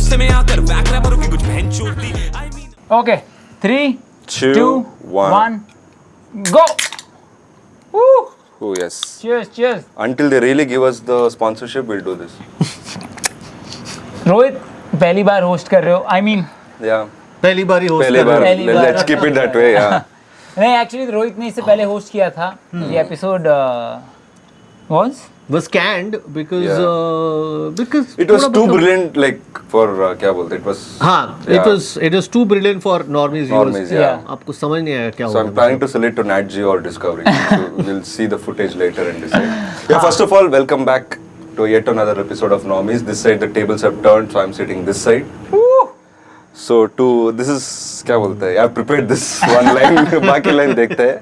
गुस्से में आकर वैक रैपरों की कुछ बहन चोदती I mean Okay, 3, 2, 2, 1. 1, go! Woo! Oh yes. Cheers. Until they really give us the sponsorship, we'll do this. Rohit पहली बार होस्ट कर रहे हो आई मीन Yeah. पहली बार ही होस्ट पहले कर बार. रहे पहली बार. Let's keep it that way. Yeah. नहीं एक्चुअली रोहित ने इससे पहले होस्ट किया था ये episode was was canned because Yeah. because It was थोड़ा too मतलब- brilliant, like for क्या बोलते? It was. हाँ, Yeah. it was too brilliant for normies. Normies, yeah. आपको समझ नहीं आया क्या So I'm planning to sell it to Nat Geo or Discovery. So we'll see the footage later and decide. Yeah, first of all, welcome back to yet another episode of Normies. This side the tables have turned, so I'm sitting this side. So this is क्या बोलते हैं? I've prepared this one line. बाकी line देखते हैं.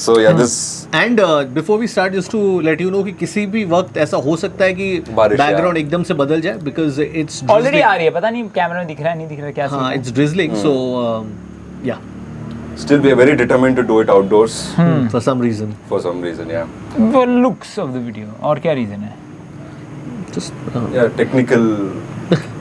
So yeah, this. And before we start just to let you know कि किसी भी वक्त ऐसा हो सकता है कि बारिश, बैकग्राउंड एकदम से बदल जाए बिकॉज इट्स ऑलरेडी आ रही है पता नहीं कैमरा में दिख रहा है नहीं दिख रहा क्या हाँ सीन इट्स ड्रिजलिंग सो या Still, we are very determined to do it outdoors for some reason for some reason. Yeah. है वो लुक्स ऑफ द वीडियो और क्या रीजन है जस्ट Yeah, technical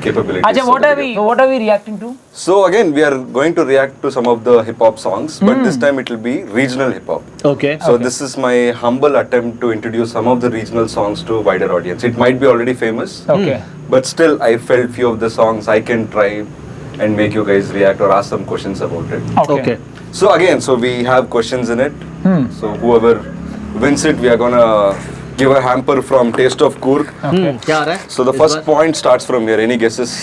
capabilities. अच्छा of the video. what are we reacting to So again, we are going to react to some of the hip hop songs, but this time it will be regional hip hop. Okay So this is my humble attempt to introduce some of the regional songs to a wider audience. It might be already famous, okay but still I felt few of the songs I can try and make you guys react or ask some questions about it. Okay So again, so we have questions in it. So whoever wins it, we are gonna give a hamper from Taste of Coorg. क्या आ रहा है So the इस first bar? point starts from here. Any guesses?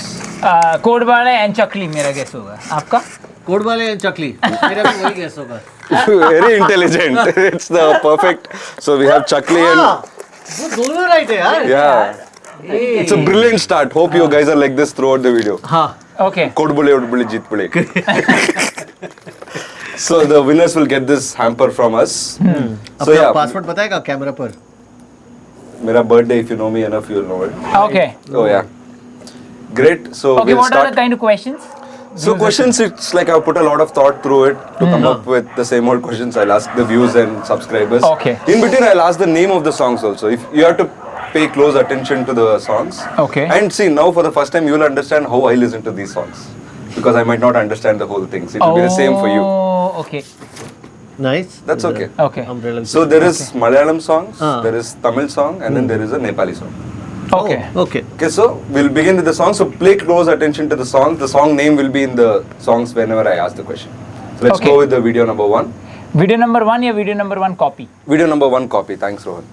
Code वाले and चकली मेरा guess होगा आपका code वाले चकली मेरा भी वही गेस होगा Very intelligent. It's the perfect. So we have Chakli and वो दोनों राइट है यार yeah. It's a brilliant start. Hope you guys are like this throughout the video. हाँ okay Kod bole ud bole jeet bole. So the winners will get this hamper from us. So अपना yeah, password बताएगा camera पर मेरा birthday. If you know me enough, you'll know it. Okay Oh yeah. Great. So okay we'll what are start. the kind of questions So questions, it's like I've put a lot of thought through it to come up with the same old questions. I'll ask the viewers and subscribers. Okay. In between, I'll ask the name of the songs also. If you have to pay close attention to the songs. Okay. And see, now for the first time, you'll understand how I listen to these songs. Because I might not understand the whole thing. So it will be the same for you. oh okay nice That's okay. okay umbrella So there is Malayalam songs, Ah. there is Tamil song, and then there is a Nepali song. okay okay Okay, so we'll begin with the song. So play close attention to the song. The song name will be in the songs whenever I ask the question. So let's Okay. go with the video number 1. Video number 1 या video number 1 copy Video number 1 copy. Thanks, Rohan.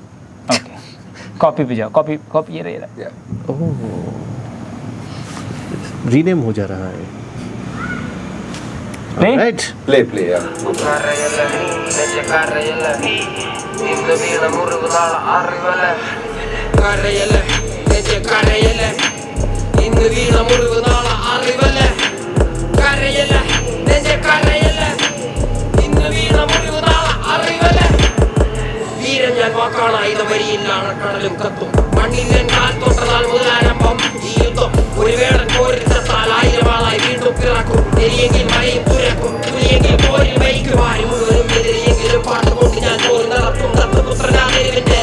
Okay copy पे जाओ copy ये रहा Yeah. Rename हो जा रहा है Play? Right Play, yeah. കരയല്ല നെഞ്ച കരയല്ല ഇന്ന് വീണ മുറിവ് നാളെ അറിവല്ല കരയല്ല നെഞ്ച കരയല്ല ഇന്ന് വീണ മുറിവ് നാളെ അറിവല്ല കരയല്ല നെഞ്ച കരയല്ല ഇന്ന് വീണ മുറിവ് നാളെ അറിവല്ല വീരൻ ഞാൻ വാക്കാണ് ആയുധമരിയില്ലാണ് കടലും കത്തും മണ്ണിൽ ഞാൻ കാൽ തൊട്ട നാൾ മുതലാരംഭം ഈ യുദ്ധം ഒരു വേടൻ പോരിൽ ചത്താൽ 1000 ആളായി വീണ്ടും പിറക്കും എരിയെങ്കിൽ മഴയും തുരക്കും തുലിയെങ്കിൽ പോരിൽ വൈക്കും ആരും മുഴുവനും എതിരെയെങ്കിലും പാട്ടുകൊണ്ട് ഞാൻ പോയി നടത്തും ദത്തപുത്രനാ തെരുവിന്റെ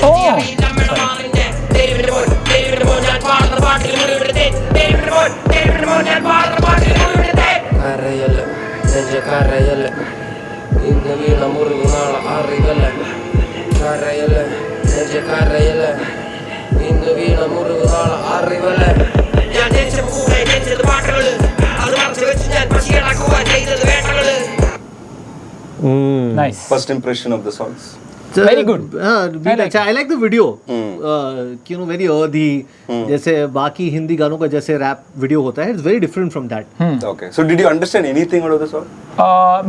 അമ്മയുടെ മാറിന്റെ തെരുവിന്റെ മോൻ ഞാൻ പാടുന്ന പാട്ടിൽ മുറിവിടുത്തേ തെരുവിന്റെ മോൻ ഞാൻ പാടുന്ന പാട്ടിൽ മുറിവിടുത്തേ കരയല്ല നെഞ്ച കരയല്ല ഇന്ന് വീണ മുറിവ് നാളെ അറിവല്ല കരയല്ല നെഞ്ച കരയല്ല ഇന്ന് വീണ മുറിവ് നാളെ അറിവല്ല ഞാൻ ജനിച്ച കൂടെ ജനിച്ചത് പാട്ടുകള് അത് മറച്ചു വെച്ച് ഞാൻ പശി കിടക്കുവാൻ ചെയ്തത് വേട്ടകള് nice First impression of the songs. Very good. अच्छा I like the video you know very अर्दी जैसे बाकी हिंदी गानों का जैसे रैप वीडियो होता है it's very different from that Okay. So did you understand anything out of the song?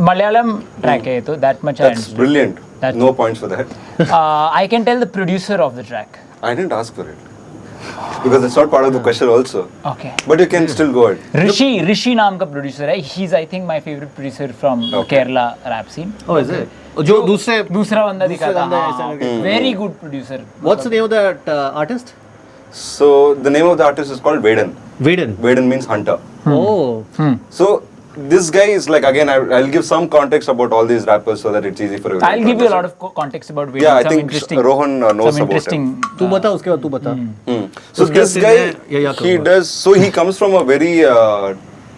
Malayalam track है तो that much That's brilliant. That's- No points for that. I can tell the producer of the track I didn't ask for it. Because it's not part of the question also. Okay But you can still go ahead. Rishi नाम का producer है he is I think my favourite producer from Okay. Kerala rap scene oh is it जो दूसरे दूसरा बंदा दिखा था बंदा ऐसा लगे। Very good producer what's the name of that artist So the name of the artist is called Vedan. Vedan Vedan means hunter. Oh So this guy is like, again, I'll give some context about all these rappers so that it's easy for everyone. I'll to give you a lot understand. of context about Vaden. Yeah, I some think interesting, Rohan knows some about interesting, तू बता उसके बाद तू बता So उसके this बाद guy, मैं या he करूँगा। does. So he comes from a very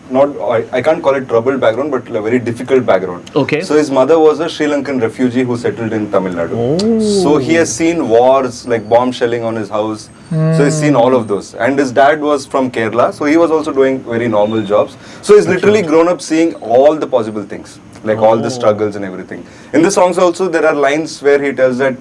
I can't call it troubled background, but a very difficult background. Okay. So his mother was a Sri Lankan refugee who settled in Tamil Nadu. Oh. So he has seen wars, like bomb shelling on his house. So he's seen all of those. And his dad was from Kerala, so he was also doing very normal jobs. So he's literally grown up seeing all the possible things, like all the struggles and everything. In the songs also, there are lines where he tells that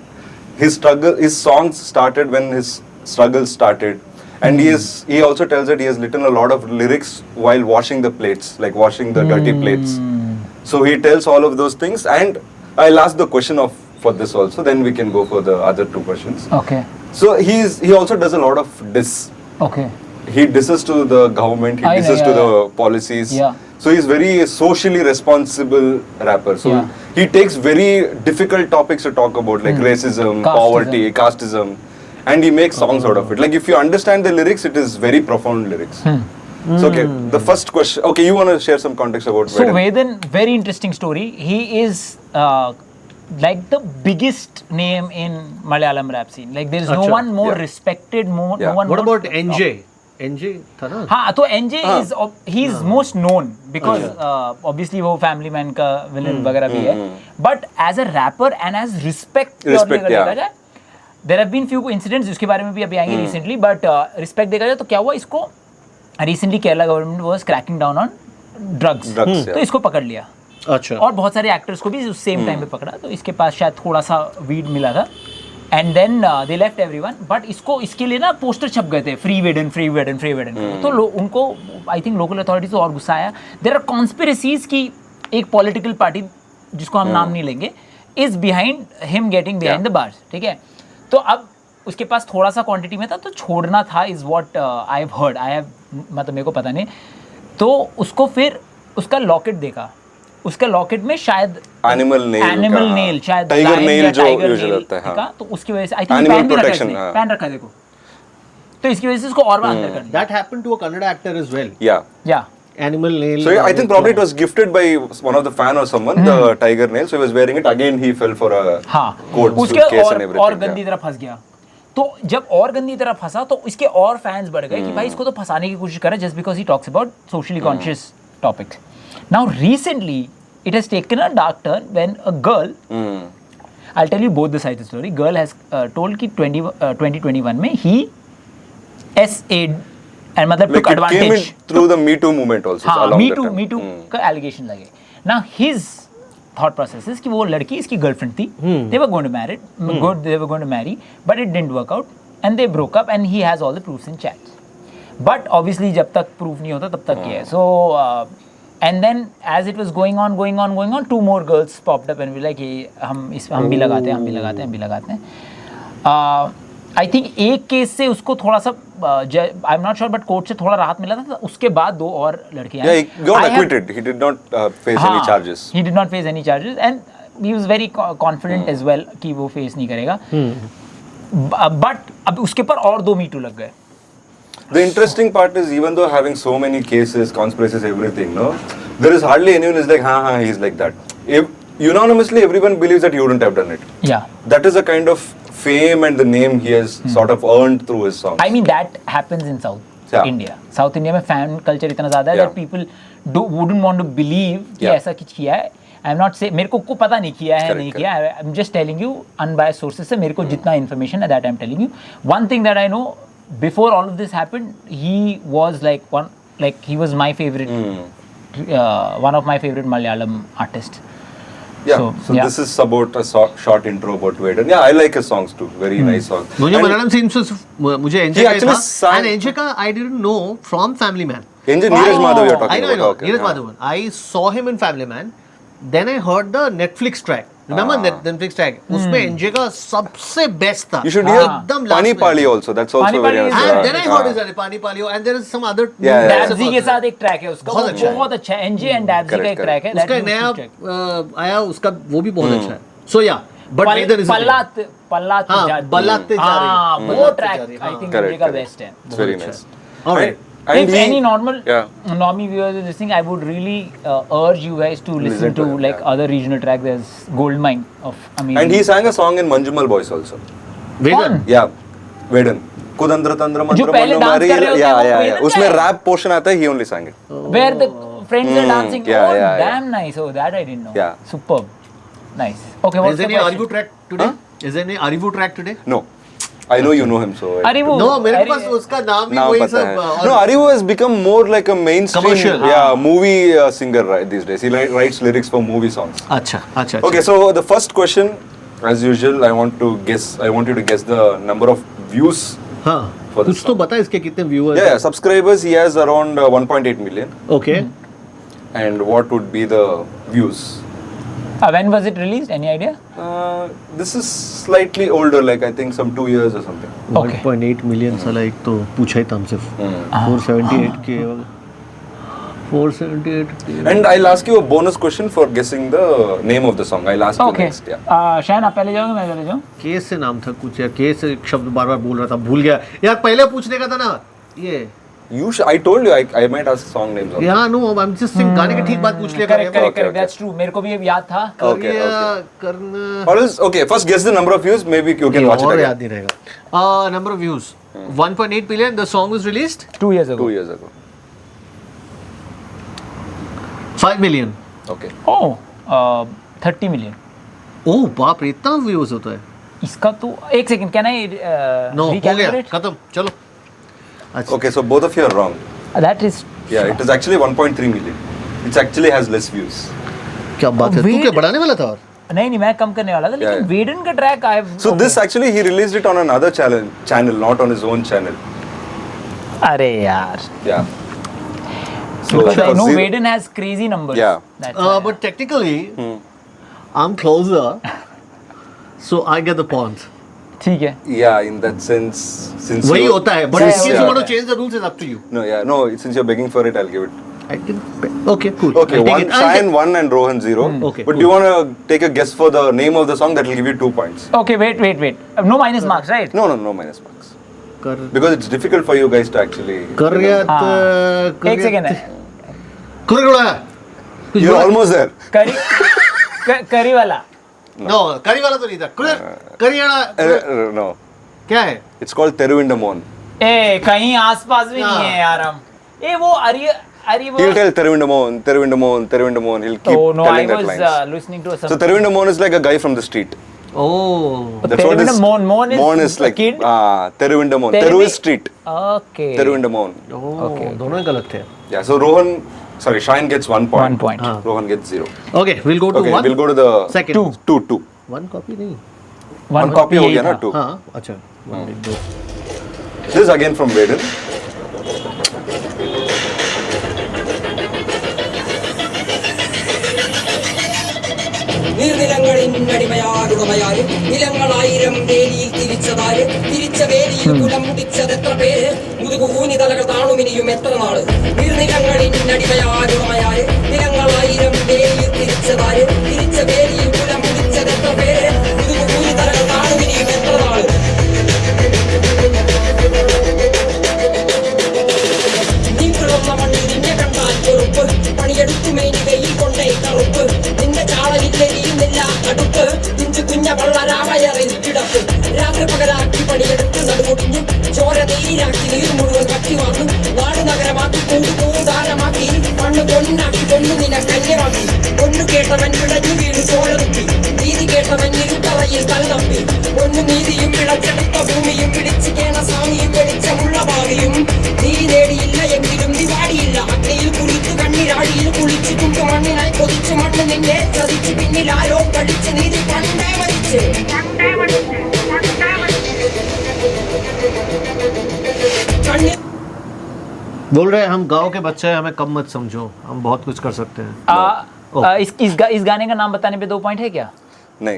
his songs started when his struggles started. And he also tells that he has written a lot of lyrics while washing the plates, like washing the dirty plates. So he tells all of those things, and I'll ask the question for this also, then we can go for the other two questions. Okay. So he also does a lot of diss. Okay. He disses to the government, he I know, disses yeah, to yeah. the policies. Yeah. So he's very socially responsible rapper. So Yeah. he takes very difficult topics to talk about, like racism, Casteism. poverty, casteism, and he makes songs out of it. Like if you understand the lyrics, it is very profound lyrics. So okay, the first question. Okay, you want to share some context about So Vaden? Vaden, very interesting story. He is like the biggest name in Malayalam rap scene. Like there is no Acha. one more Yeah. respected, no Yeah. one. What more about NJ? NJ था ना? हाँ तो NJ is he is most known because obviously वो family man का villain वगैरह भी है. But as a rapper and as respect purely अगर yeah. देखा जाए, there have been few incidents जिसके बारे में भी अभी आएंगे recently. But respect देखा जाए तो क्या हुआ इसको recently Kerala government was cracking down on drugs. Drugs, तो yeah. इसको पकड़ लिया. अच्छा और बहुत सारे एक्टर्स को भी उस सेम टाइम पे पकड़ा तो इसके पास शायद थोड़ा सा वीड मिला था and then they left everyone but इसके लिए ना पोस्टर छप गए थे free Vedan free Vedan free Vedan तो उनको आई थिंक लोकल अथॉरिटीज को और गुस्सा आया देयर आर कॉन्स्पिरेसीज की एक पॉलिटिकल पार्टी जिसको हम नाम नहीं लेंगे is behind him getting behind the bars ठीक है तो अब उसके पास थोड़ा सा क्वांटिटी में था तो छोड़ना था is what I have heard I have मतलब मेरे को पता नहीं तो उसको फिर उसका लॉकेट देखा उसके लॉकेट में शायद एनिमल नेल शायद टाइगर नेल जो यूजुअली होता है हाँ. तो उसकी वजह से आई थिंक पैन भी रखा है हाँ. पैन रखा है देखो तो इसकी वजह से इसको और बार अंदर कर दिया That happened to a Kannada actor as well. Yeah. या Animal nail. So yeah, I think probably it was gifted by one of the fan or someone, the tiger nail. So he was wearing it. Again, he fell for a हाँ court उसके case and everything. और गंदी तरह फंस गया तो जब और गंदी तरह फंसा तो इसके और फैंस बढ़ गए कि भाई इसको तो फंसाने की कोशिश करे just because he talks about socially conscious topics now recently it has taken a dark turn when a girl I'll tell you both the sides of the story. Girl has told कि 2021 में he SA'd and मतलब Like took it came in advantage. through the Me Too movement also. हाँ along Me that Too time. Me Too का allegation लगे. Now his thought process is कि वो लड़की इसकी girlfriend थी. They were going to marry. They were going to marry, but it didn't work out, and they broke up, and he has all the proofs in chats. But obviously जब तक proof नहीं होता तब तक ये है. So and then as it was going on, two more girls popped up and we like हम भी लगाते हैं. आई थिंक एक केस से उसको थोड़ा सा I am not sure but court से थोड़ा राहत मिला था उसके बाद दो और लड़कियां Yeah, he got acquitted. He did not face any charges. He did not face any charges and he was very confident as well कि वो फेस नहीं करेगा बट अब उसके ऊपर और 2 मीटू लग गए. The interesting part is even though having so many cases, conspiracies, everything, no, there is hardly anyone is like, he's like that. Unanimously, everyone believes that he wouldn't have done it. Yeah. That is a kind of fame and the name he has sort of earned through his songs. I mean that happens in South India. South India में fan culture इतना ज़्यादा है that people wouldn't want to believe कि ऐसा कुछ किया है. I'm not saying मेरे को पता नहीं किया है नहीं किया है. I'm just telling you unbiased sources से मेरे को जितना information है that I'm telling you. One thing that I know before all of this happened, he was he was my favorite, one of my favorite Malayalam artists. Yeah, so this is about a short intro about Vaden. Yeah, I like his songs too. Very nice songs. मुझे And Malayalam scene से मुझे He NJ का actually था sang- and NJ का I didn't know from Family Man. Neeraj Madhav you're talking I know. about. Okay, Neeraj yeah. Madhavan. I saw him in Family Man. Then I heard the Netflix track. Remember Netflix track? उसमें NJ का सबसे best था. You should hear एकदम Pani last में. Pali also. That's also Pani very Pali is- nice. And then I heard his Pani Palio and there is some other. Yeah. Dabsy के साथ एक track है उसका बहुत अच्छा है। बहुत अच्छा है एनजे एंड डैब्जी का एक Correct, ट्रैक है उसका that you नया should check. आया उसका वो भी बहुत अच्छा है. So yeah, but Vaden is पल्लात हाँ, बल्लाते जा रही है. वो बल्लाते जा ट्रैक रही है, आई हाँ. थिंक Correct, एनजे का correct. बेस्ट है. It's very nice. Alright. And if any normal Yeah. normie viewers are listening, I would really urge you guys to listen to to it, like other regional track. There's Goldmine of amazing. And he sang a song in Manjumal Boys also. Vegan. Yeah, Vedan. Kudandra Tandra Mantra पहले Manu dance Mari. कर रहे होते हैं, Yeah, वो yeah, Vedan yeah. का उसमें है? rap portion आता है, he only sang it. where the friends are dancing. yeah, oh, yeah, damn nice. Oh, that I didn't know. Yeah. Superb. Nice. Okay, what's Is the there any question? Arivu track today? Is there any Arivu track today? No. I know you know him, so. Arivu. No, मेरे Ari- पास उसका नाम भी नाम वही पता सब है. No, Arivu has become more like a mainstream Commercial. movie singer right these days. He writes lyrics for movie songs. अच्छा अच्छा Okay, so the first question, as usual, I want you to guess the number of views. हाँ For this कुछ तो बता इसके कितने viewers Yeah, subscribers he has around 1.8 million. Okay And what would be the views? when was it released? Any idea? This is slightly older, like I think some 2 years or something. Okay. 1.8 million साला एक तो पूछा ही था हमसे 478 के 478 के And I'll ask you a bonus question for guessing the name of the song. I'll ask you Okay. next. Yeah. Shayan आप पहले जाओगे मैं पहले जाऊँ? केस से नाम था कुछ यार केस एक शब्द बार बार बोल रहा था भूल गया यार पहले पूछने का था ना ये I told you I might ask song names. Also. यहाँ no I am just sing गाने के ठीक बात पूछ लिया Correct, correct, Okay, correct. okay. That's true. मेरे को भी ये याद था. Okay, करना Or else, okay, first guess the number of views. Maybe you can watch it और again. याद नहीं रहेगा number of views 1.8 billion the song was released 2 years ago. 2 years ago. 5 million Okay. Oh, 30 million. ओह बाप रे इतना views होता है इसका तो एक सेकंड कैन आई नो हो गया खत्म चलो अच्छा Okay, so both of you are wrong. That is Yeah, it is actually 1.3 million. It actually has less views. क्या बात है तू क्या बढ़ाने वाला था और नहीं मैं कम करने वाला था लेकिन Yeah. वेडन का track I So this actually he released it on another channel, not on his own channel. अरे यार Yeah. because I know zero- Vaden has crazy numbers. Yeah. That's why. but technically I'm closer so I get the points ठीक है. Yeah, in that sense, since वही you- होता है but since- if you yeah. want to change the rules it's up to you No, yeah, no. Since you're begging for it, I'll give it. I can okay cool Okay, I'll take one it. I'll Cheyenne take- 1 and Rohan 0. Okay, But cool. do you want to take a guess for the name of the song that will give you 2 points? Okay, wait. No minus marks, right? No minus marks. कर Because it's difficult for you guys to actually. करियत हाँ. एक second है. कुरगुड़ा कुछ You're बोला? almost there. करी वाला. No करी वाला तो नहीं था करियाना No. क्या है It's called Teruvindamon. ए कहीं आसपास भी नहीं है यार हम. ए वो अरे वो. He'll tell Teruvindamon. He'll keep Oh no, I telling that was lines. listening to So Teruvindamon is like a guy from the street. oh That's what is. Mon is like a kid. Teruvindamon. Teru Teru भी- is street. Okay. Teruvindamon. Okay. दोनों ही गलत थे Yeah. So Shine gets 1 point. 1 point. हाँ. Rohan gets 0. okay we'll go to Okay, one we'll go to the second two. one copy नहीं One copy हो यही गया ना था. 2. हाँ अच्छा one एक दो This is again from Vaden. നീർനിലങ്ങളിന്നടിമയാരുടമയാര് നിലങ്ങളായിരം വേലിയിൽ തിരിച്ചതാര് തിരിച്ച വേലിയിൽ കുലം മുടിച്ചതെത്ര പേര് മുതുകൂനി തലകൾ താണുമിനിയും എത്ര നാള് നീർനിലങ്ങളിന്നടിമയാരുടമയാര് നിലങ്ങളായിരം വേലിയിൽ തിരിച്ചതാര് തിരിച്ച വേലിയിൽ കുലം മുടിച്ചതെത്ര പേര് മുതുകൂനി തലകൾ താണുമിനിയും എത്ര നാള് നീക്കുള്ള മണ്ണിൽ നിന്നെ കണ്ടാൽ ചെറുപ്പ് പണിയെടുത്തു മേനി വെയിൽ കൊണ്ടേ കറുപ്പ് നിന്റെ ചാളലില്ലെരിയുന്നില്ല അടുപ്പ് ഇഞ്ചു കുഞ്ഞ വള്ളരാമയറിൽ കിടപ്പ് രാത്രി പകലാക്കി പണിയെടുത്ത് നടുമുടിഞ്ഞ് ചോര നീരാക്കി നീർ മുഴുവൻ കട്ടി വാങ്ങും നാട് നഗരമാക്കി കൂടാരമാക്കി മണ്ണ് പൊന്നാക്കി പൊന്നു നിന കന്യമാക്കി പൊന്നു കേട്ടവൻ പിടഞ്ഞു വീണു ചോര തുപ്പി നീതി കേട്ടവൻ ഇരുട്ടറയിൽ തലതപ്പി പൊന്നു നീതിയും പിഴച്ചെടുത്ത ഭൂമിയും പിടിച്ചു കേണ സ്വാമിയും വെളിച്ചമുള്ള ഭാവിയും നീ നേടിയില്ല എങ്കിലും നീ വാടിയില്ല അഗ്നിയിൽ കുളിച്ചു കണ്ണിരാഴിയിൽ കുളിച്ചിട്ടുണ്ട് മണ്ണിനായി കൊതിച്ചു മണ്ണ് നിന്നെ ചതിച്ചു പിന്നിൽ ആരോ പഠിച്ച് നീതി പണ്ടേ മരിച്ച് കണ്ണി बोल रहे हैं हम गांव के बच्चे हैं हमें कम मत समझो हम बहुत कुछ कर सकते हैं इस गाने का नाम बताने पे 2 पॉइंट है क्या? No.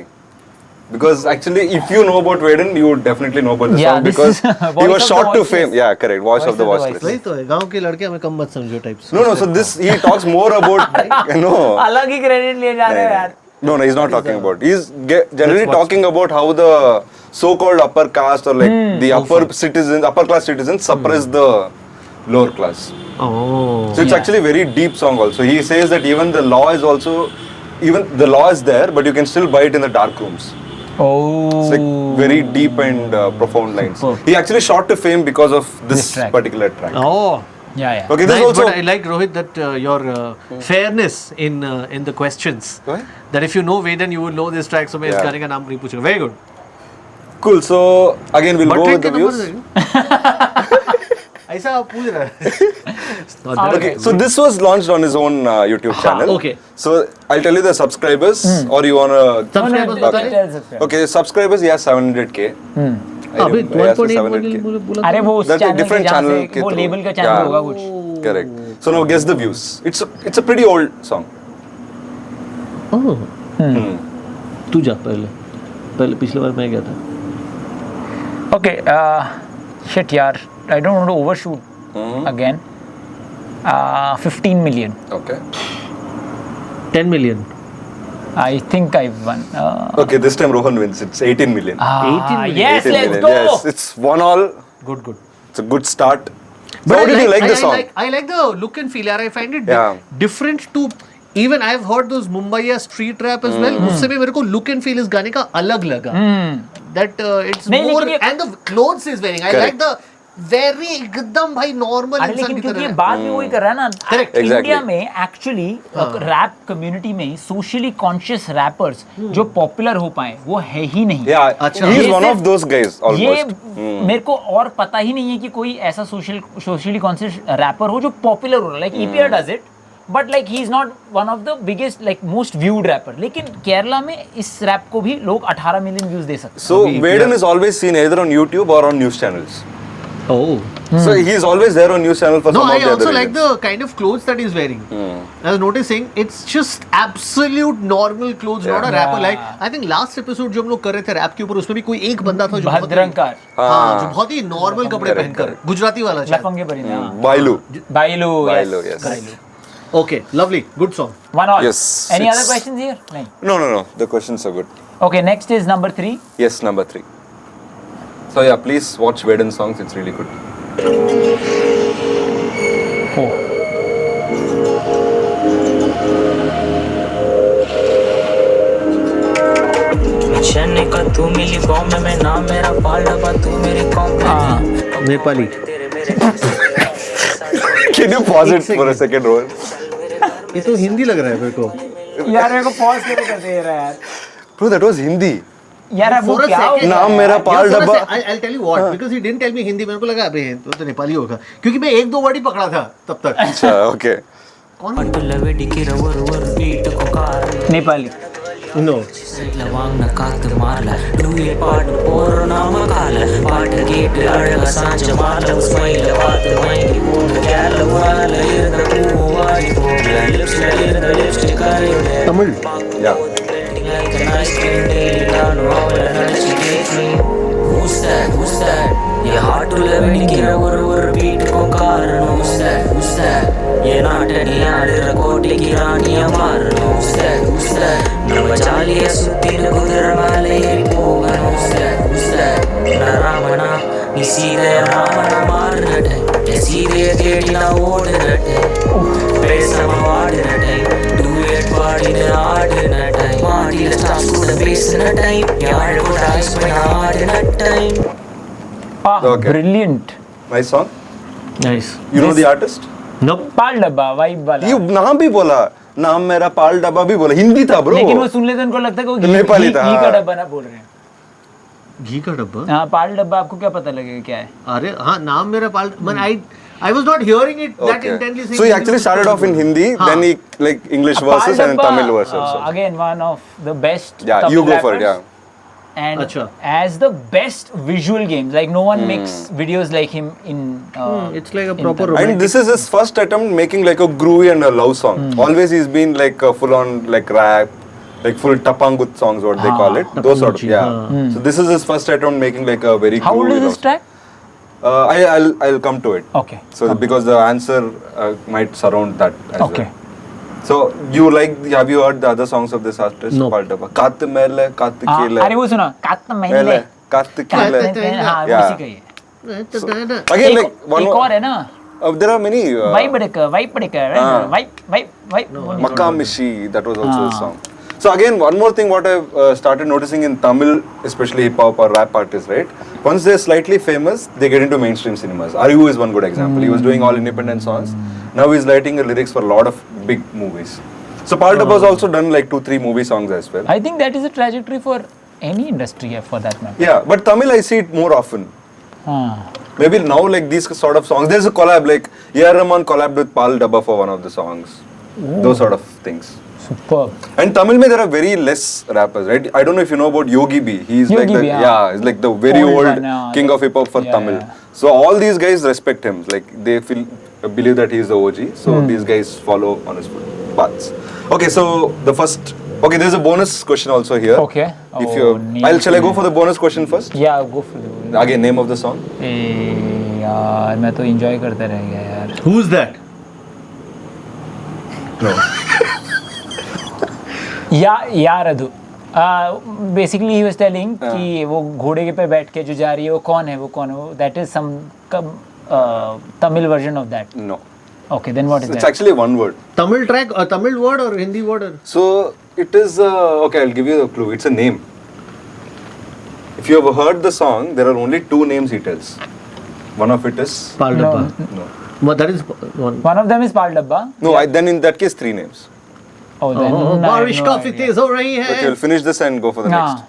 Because actually, if you know about Vaden, you would definitely know about the Yeah, song this because is he Voice was of shot the to fame. Voiceless. Yeah, correct. Voice of the Voiceless. वही तो है गांव के लड़के हमें कम मत समझो types No, so this he talks more about no. अलग ही क्रेडिट ले जा रहे हैं यार. No, he's not talking about. He's generally talking about how the so-called upper caste or like the upper class citizens suppress the lower class. Oh. So it's actually a very deep song also. He says that even the law is there, but you can still buy it in the dark rooms. Oh. It's like very deep and profound lines. Superb. He actually shot to fame because of this This track. particular track. Oh. Yeah. Okay, this Nice, is also. but I like Rohit that your fairness in the questions. What? That if you know Vedan, you will know this track. So मैं इस Yeah. गाने का नाम नहीं पूछूंगा. Very good. Cool. So again, we'll go with the views. ऐसा आप पूछ रहे हैं. Okay, so this was launched on his own YouTube channel. okay. So I'll tell you the subscribers, or you wanna. Subscribers No, बता no, रहे. tell subscribers. Okay, subscribers, yeah, 700k. अबे He has 1.8 700K. मुझे बोला. अरे वो उस That's a channel different के जहाँ channel से के वो through. लेबल का चैनल Yeah. होगा कुछ. Correct. So now guess the views. It's a pretty old song. Oh. तू जा पहले पिछले बार मैं गया था. Okay, shit यार, I don't want to overshoot again. 15 million. Okay. 10 million. I think I've won. Okay, this time Rohan wins. It's 18 million. 18 million. Yes, 18 let's million. go. Yes, it's 1-all. Good. It's a good start. So But how did you like the song? I like the look and feel. I find it Yeah. different to. Even I've heard those Mumbai street rap as well. उससे भी मेरे को look and feel इस गाने का अलग लगा. That it's नहीं, more लेकिन ये- and the clothes is wearing. I Correct. like the very एकदम भाई normal अरे इंसान लेकिन की क्योंकि ये तरह. बात भी वही कर रहा है ना. Correct. Exactly. इंडिया में एक्चुअली रैप कम्युनिटी में सोशली कॉन्शियस रैपर्स जो पॉपुलर हो पाए वो है ही नहीं. Yeah, अच्छा. he's ये one सिर्फ- of those guys ये almost. मेरे को और पता ही नहीं है कि कोई ऐसा सोशली कॉन्शियस रैपर हो जो पॉपुलर हो रहा है. Like EPR does it but like he is not one of the biggest like most viewed rapper. लेकिन केरला में इस रैप को भी लोग 18 मिलियन व्यूज दे सकते हैं. So Vedan is always seen either on YouTube or on news channels. Oh. So he's always there on news channel for No, some I of the also other like regions. the kind of clothes that he's wearing. I was noticing it's just absolute normal clothes, not a Yeah. rapper. Like I think last episode जो हम लोग कर रहे थे rap के ऊपर उसमें भी कोई एक बंदा था जो बहुत ही- भद्रंकार हाँ, जो बहुत ही नॉर्मल कपड़े Correct, पहनकर correct. गुजराती वाला शायद. लफंगे परिंदे. Bailu. बाइलू. Bailu, yes. Okay, lovely, good song. One all. Yes, Any it's- other questions here? नहीं. No. The questions are good. Okay, next is number 3. Yes, number 3. So yeah, please watch Vedan songs. It's really good. Oh. Chennai का तू मिली बॉम्बे में नाम मेरा पालडा तू मेरी company Nepali. Can you pause it for a second, Rohan? ये तो हिंदी लग रहा है मेरे को. यार मेरे को पॉज कैसे कर दे रहा है यार. Bro, that was Hindi. यार अब वो For a क्या हो second- नाम मेरा पाल Yeah, for a डब्बा. sec- I'll tell you what, because he didn't tell me Hindi. मेरे को लगा अबे तो नेपाली होगा क्योंकि मैं एक दो वर्ड ही पकड़ा था तब तक. अच्छा, okay. कौन? अटल वेडी की रवर वर बीट को कार नेपाली. No. लवांग न कात मारला डुए पाट पोर नाम काला पाट गेट अड़ग सांच मारला स्माइल बात माइंग बोल गैल वाला इरद वाई बोल लिप्स करे Tamil. Yeah. like a nice cream daily down all the nights you gave me. Who's that? ये हार्ट टू लेवन की रवर बीट को कारण who's that? ये नाटनी आड़ कोटी की रानी अमार who's that? न बचालिए सुत्तीन कुदर माले ये पोगन who's that? न रामना नी सीधे रामना मार नटे ये सीधे गेड़ी ना ओड नटे पैसा मार नटे डुएट पाड़ी ने आड़ नटे माटी स्टार्स टू द बेस नटे यार को डाइस में आड़ नटे. Okay. Brilliant. Nice song. Nice. You know the artist? Nope. पाल डब्बा वाइब वाला. You नाम भी बोला. नाम मेरा पाल डब्बा भी बोला. हिंदी था bro. लेकिन वो सुन लेते उनको लगता है कि वो नेपाली घी था, का हाँ. डब्बा ना बोल रहे हैं. घी का डब्बा. हाँ पाल डब्बा आपको क्या पता लगेगा क्या है. अरे हाँ नाम मेरा पाल. Man, I was not hearing it that Okay. intently. So he actually started off in Hindi, हाँ. then he like English verses and then Tamil verses. also. Again one of the best. Yeah, Tamil you go for it. rappers. Yeah. And Acha. as the best visual games, like no one makes videos like him in. It's like a in proper Tamil. romantic. And this is his first attempt making like a groovy and a love song. Always he's been like a full on like rap, like full tapangut songs, what they call it. Those sort of, Tapanguchi, yeah. So this is his first attempt making like a very How old groovy is this love track? song. I'll come to it. Okay. So because the answer might surround that as Okay. well. So you like? Have you heard the other songs of this artist? No. Kat mele, kat हाँ, kile. अरे वो सुना कात महीने. Mele, kat kile. हाँ Yeah. उसी का ही है. Again, एक, like one एक more. और है ना There are many. vibe. Makamishi, that was also a song. So again, one more thing what I've started noticing in Tamil, especially hip hop or rap artists, right? Once they're slightly famous, they get into mainstream cinemas. Ariu is one good example. He was doing all independent songs. Now he's writing the lyrics for a lot of big movies. So Pal Dabba has also done like 2-3 movie songs as well. I think that is a trajectory for any industry for that matter. Yeah, but Tamil I see it more often. Maybe now like these sort of songs. There's a collab like A.R. Rahman collabed with Pal Dabba for one of the songs. Those sort of things. Superb. And Tamil mein there are very less rappers, right? I don't know if you know about Yogi B. He's Yogi like the B, yeah. he's like the very Old old one, yeah. king of hip hop for Yeah, Tamil. yeah. So all these guys respect him. Like they believe that he's the OG. So these guys follow on his paths. Okay, so there's a bonus question also here. Okay. If you, shall I go for the bonus question first? Yeah, go for it. Again, name of the song. यार मैं तो enjoy करते रह गया यार. Who's that? No. यार अधु. Basically he was telling कि वो घोड़े पे बैठ के जो जा रही है वो कौन है that is some Tamil version of that. No. Okay, then what is It's that? actually one word. Tamil track, a Tamil word or Hindi word? Or? So it is okay. I'll give you a clue. It's a name. If you have heard the song, there are only 2 names he tells. One of it is Pal No. Dabba. no. But that is one. One of them is Pal Dabba. No, then in that case 3 names. Oh, then बारिश काफी तेज हो रही But है. you'll finish this and go for the Nah. next.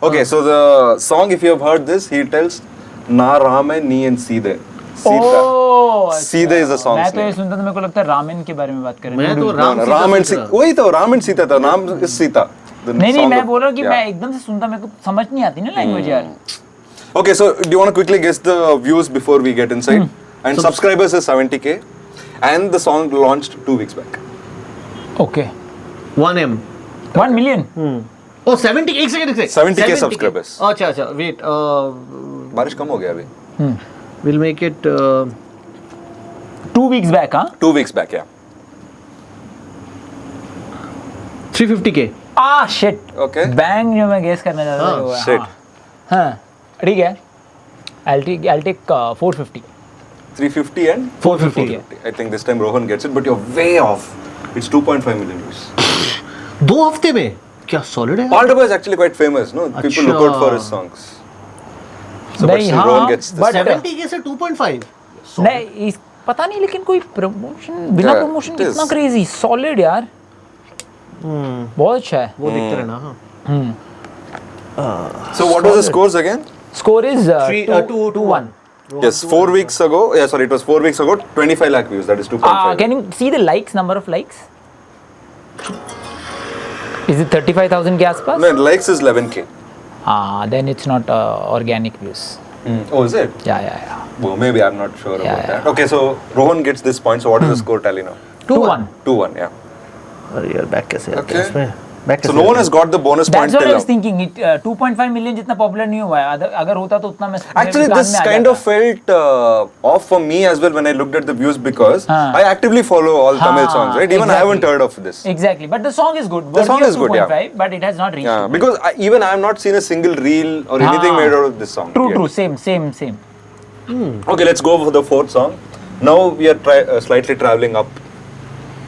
Okay, so the song, if you have heard this, he tells Na Rame Ni and Side. Sita. Oh, Side is the song's मैं तो ये name. सुनता था मेरे को लगता है ramen के बारे में बात कर रहे मैं हैं. तो No, Ram no, Sita Ram and सोच Sita. रहा. वही तो Ram and Sita था. Naam is Sita. The नहीं song मैं of- बोल रहा हूँ कि yeah. मैं एकदम से सुनता मेरे को समझ नहीं आती ना लैंग्वेज यार. Okay, so do you want to quickly guess the views before we get inside? And subscribers is 70K. And the song launched 2 weeks back. Okay. 1M. 1 million. Oh, 70. एक second. 70K subscribers. अच्छा अच्छा. Wait. बारिश कम हो गया अभी. We'll make it. 2 weeks back, huh? 2 weeks back, yeah. 350K. Ah, shit. Okay. Bang जो मैं guess करना चाहता था वो है. Shit. हाँ. ठीक है. I'll take 450. 350 and 450. I think this time Rohan gets it, but you're way off. It's 2.5 million views. 2 हफ्ते में क्या solid है? Pal Dabba is actually quite famous, no? People look out for his songs. So, but नहीं, still हाँ, Rohan gets this. but- 70K से 2.5. नहीं इस पता नहीं लेकिन कोई प्रमोशन बिना Yeah, प्रमोशन it कितना is. क्रेजी सॉलिड यार. बहुत अच्छा है. वो देखते रहना हाँ. So what was the scores again? Score is 2-1. Yes, 4 weeks ago. Yeah, sorry, it was 4 weeks ago. 25 lakh views. That is 2.5. Can you see the likes, number of likes? Is it 35,000 के आसपास? No, likes is 11K. Then it's not organic views. Oh, is it? Yeah. Well, maybe I'm not sure about Yeah. that. Okay, so Rohan gets this point. So what is the score tally now? 2-1. 2-1, yeah. अरे यार back कैसे आते हैं Okay. इसमें? Back So कैसे no one आते has got the bonus point That's what till I was now. thinking. 2.5 million जितना popular नहीं हुआ है. अगर होता तो उतना मैं Actually, मेरे this plan में आ kind of जाता. felt off for me as well when I looked at the views because हाँ. I actively follow all Tamil हाँ, songs, right? Even I haven't exactly. heard of this. Exactly, but the song is good. The song Worthy of is good, yeah. 2.5, but it has not reached. Yeah, 2.5. because even I have not seen a single reel or anything हाँ. made out of this song. True, yet. true, same. Okay, let's go for the 4th song. Now we are slightly traveling up.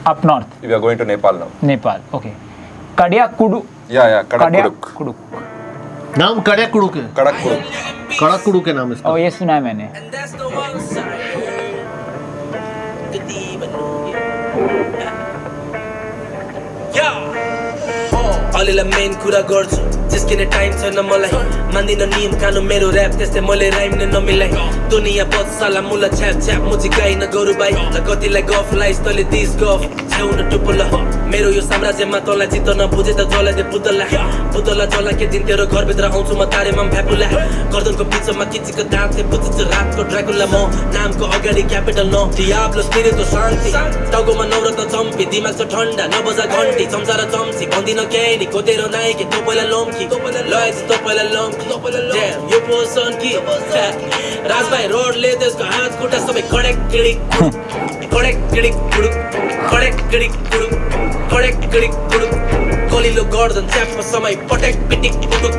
Up north, We are going to Nepal now. Nepal. Okay. Kadiakudu. Yeah, Kadakuduk. Kadiakudu. हैं? नाम कड़क कुड़ू के. Kadakuduk. कड़क कुड़ू के नाम इसका. Oh, ये सुना है मैंने. And that's the one side. Good evening. Yeah. अलिला मेन कुरा गर्छु जिस्किने टाइम छैन मलाई मान्दिन नियम कानुन मेरो ऱ्याप त्यस्तै मैले राइम नै नमिलाई दुनिया बच्चाला मुला छ्याप छ्याप मुजी गाइन गरु बाई ल कतिलाई गफ लाइस तले दिस गफ छेउन टुपुल मेरो यो साम्राज्यमा तँलाई जित्न नबुझे त जला दे पुतला जला के दिन तेरो घरभित्र आउँछु म तारेमा भ्यापुला गर्दनको बिचमा किचिको दाँत पुच्छ रातको ड्राकुला म नामको अगाडि क्यापिटल न डियाब्लो स्पिरिटको शान्ति टाउकोमा नवरत्न चम्पी दिमाग छ ठन्डा नबजा घन्टी चम्चा र चम्ची भन्दिन केही नि कोतेर नाइके तोपैलाई लोम्की लयजी तोपैलाई लोम्की ड्याम यो पोसन कि राजभाइ रोडले त्यसको हात खुट्टा सबै कडेक गिडिक गुडुक कलिलो गर्दन च्याप्प समय पटेक पिटिक पुटुक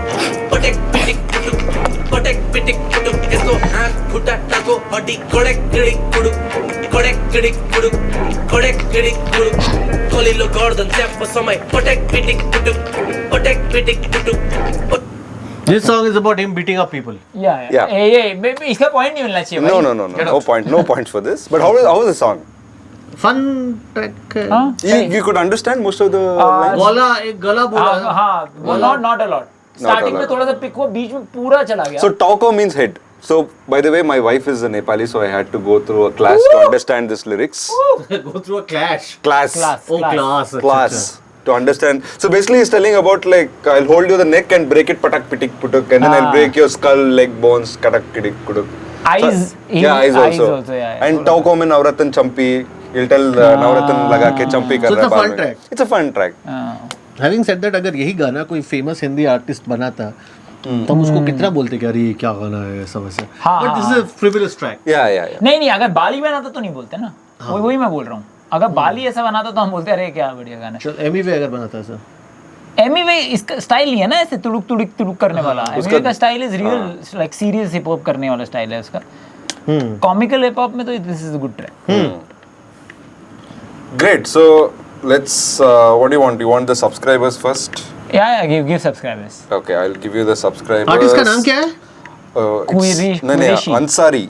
यसको हात खुट्टा टाको Hadi kodek kidik kudu, kodek kidik kudu, kodek kidik kudu. Kolilo Gordon Jeff samay, kodek kidik kudu, kodek kidik kudu. This song is about him beating up people. Yeah. ये इसका पॉइंट नहीं मिलना चाहिए भाई. No points for this. But how is the song? Fun track. हाँ? You could understand most of the lines? गला एक गला बोला. हाँ, not a lot. स्टार्टिंग में थोड़ा सा पिक हुआ, बीच में पूरा चला गया. So Tauko means head. So by the way, my wife is a Nepali, so I had to go through a class to understand this lyrics. Go through a clash. Class. Oh, class. Class. To understand. So basically, he's telling about like I'll hold you the neck and break it patak pitik putuk, and then I'll break your skull, leg bones, katak kidik kuduk. Eyes. Eyes also. Yeah. And Tauko mein Navratan Champi. He'll tell Navratan laga ke Champi kar So it's a raha fun hai. track. It's a fun track. Having said that, अगर यही गाना कोई famous Hindi artist बनाता तो हम उसको कितना बोलते कि अरे ये क्या गाना है ऐसा वैसा. But this is a frivolous track. Yeah. नहीं, अगर बाली बनाता तो नहीं बोलते ना. वही मैं बोल रहा हूँ. अगर बाली ऐसा बनाता तो हम बोलते अरे क्या बढ़िया गाना है. चल एमी वे अगर बनाता ऐसा. एमी वे इसका स्टाइल नहीं है ना, ऐसे तुड़ुक करने वाला. एमी वे का style is real, like serious hip hop करने वाला स्टाइल है उसका. कॉमिकल हिप हॉप में तो this is a good track. Great. So let's. What do you want? You want the subscribers first? Yeah, give subscribers. Okay, I'll give you the subscribers. Artist का नाम क्या है? Qureshi. Ansari.